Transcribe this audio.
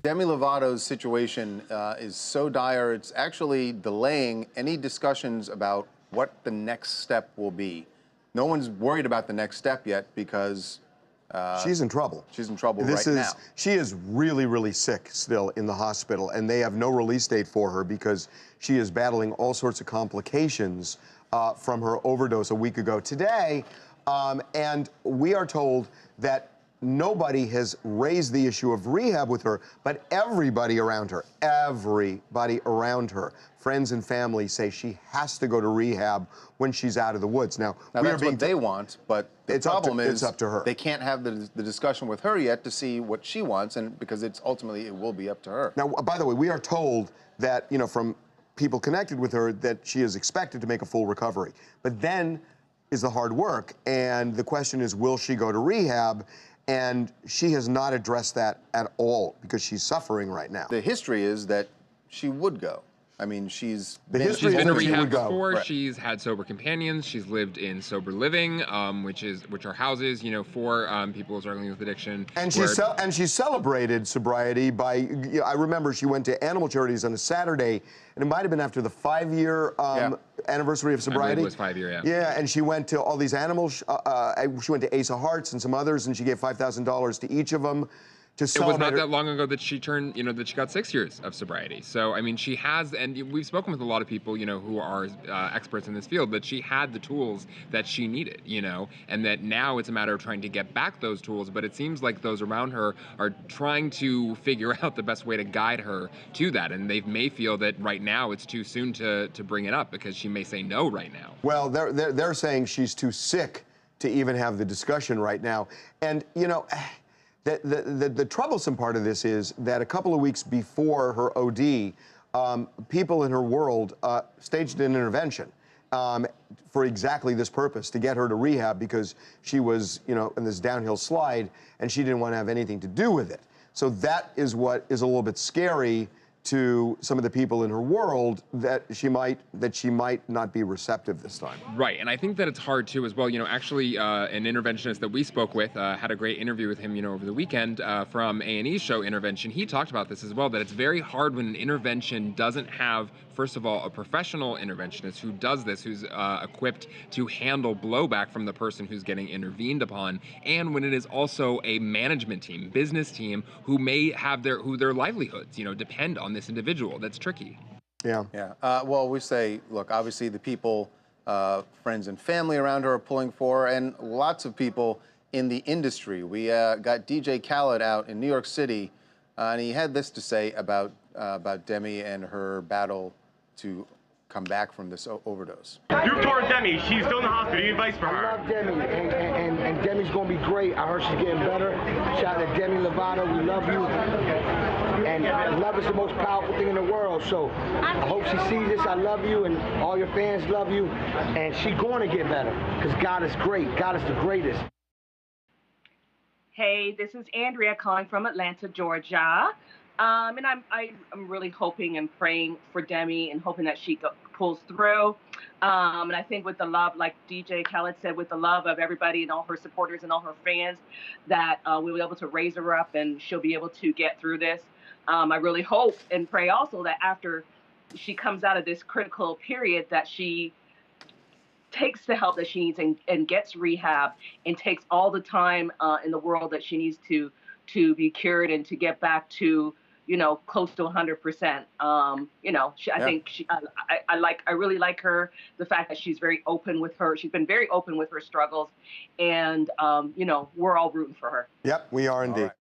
Demi Lovato's situation is so dire, it's actually delaying any discussions about what the next step will be. No one's worried about the next step yet because she's in trouble. She's in trouble right now. She is really, really sick still in the hospital, and they have no release date for her because she is battling all sorts of complications from her overdose a week ago today. And we are told that nobody has raised the issue of rehab with her, but everybody around her, friends and family say she has to go to rehab when she's out of the woods. Now that's what they want, but the problem is it's up to her. They can't have the discussion with her yet to see what she wants, and because it will be up to her. Now, by the way, we are told that, you know, from people connected with her, that she is expected to make a full recovery. But then is the hard work, and the question is, will she go to rehab? And she has not addressed that at all because she's suffering right now. The history is that she would go. I mean, she's been to rehab before. Right. She's had sober companions. She's lived in sober living, which are houses, you know, for people struggling with addiction. And she celebrated sobriety by. I remember she went to Animal Charities on a Saturday, and it might have been after the 5-year anniversary of sobriety. I believe it was 5 year, yeah. Yeah, and she went to all these animals. She went to Ace of Hearts and some others, and she gave $5,000 to each of them. It was not that long ago that she turned, you know, that she got 6 years of sobriety. So, I mean, she has, and we've spoken with a lot of people, you know, who are experts in this field, that she had the tools that she needed, you know, and that now it's a matter of trying to get back those tools. But it seems like those around her are trying to figure out the best way to guide her to that. And they may feel that right now it's too soon to bring it up because she may say no right now. Well, they're saying she's too sick to even have the discussion right now. And, you know, the troublesome part of this is that a couple of weeks before her OD, people in her world staged an intervention for exactly this purpose, to get her to rehab because she was, you know, in this downhill slide and she didn't want to have anything to do with it. So that is what is a little bit scary to some of the people in her world, that she might not be receptive this time. Right, and I think that it's hard too as well. You know, actually, an interventionist that we spoke with had a great interview with him, you know, over the weekend from A&E's show Intervention. He talked about this as well, that it's very hard when an intervention doesn't have, first of all, a professional interventionist who does this, who's equipped to handle blowback from the person who's getting intervened upon, and when it is also a management team, business team, who may have their livelihoods, you know, depend on this individual. That's tricky. Yeah. Yeah. Well, we say, look, obviously the people, friends and family around her are pulling for her, and lots of people in the industry. We got DJ Khaled out in New York City, and he had this to say about Demi and her battle to come back from this overdose. You're for Demi. She's still in the hospital. You advice for her? I love Demi, and Demi's going to be great. I heard she's getting better. Shout out to Demi Lovato. We love you. And love is the most powerful thing in the world. So I hope she sees this. I love you, and all your fans love you. And she's going to get better because God is great. God is the greatest. Hey, this is Andrea calling from Atlanta, Georgia. And I'm really hoping and praying for Demi and hoping that she pulls through. And I think with the love, like DJ Khaled said, with the love of everybody and all her supporters and all her fans, that we'll be able to raise her up and she'll be able to get through this. I really hope and pray also that after she comes out of this critical period, that she takes the help that she needs and gets rehab and takes all the time in the world that she needs to be cured and to get back to, you know, close to 100%. You know, I think I really like her, the fact that she's very open with her. She's been very open with her struggles, and you know, we're all rooting for her. Yep, we are indeed.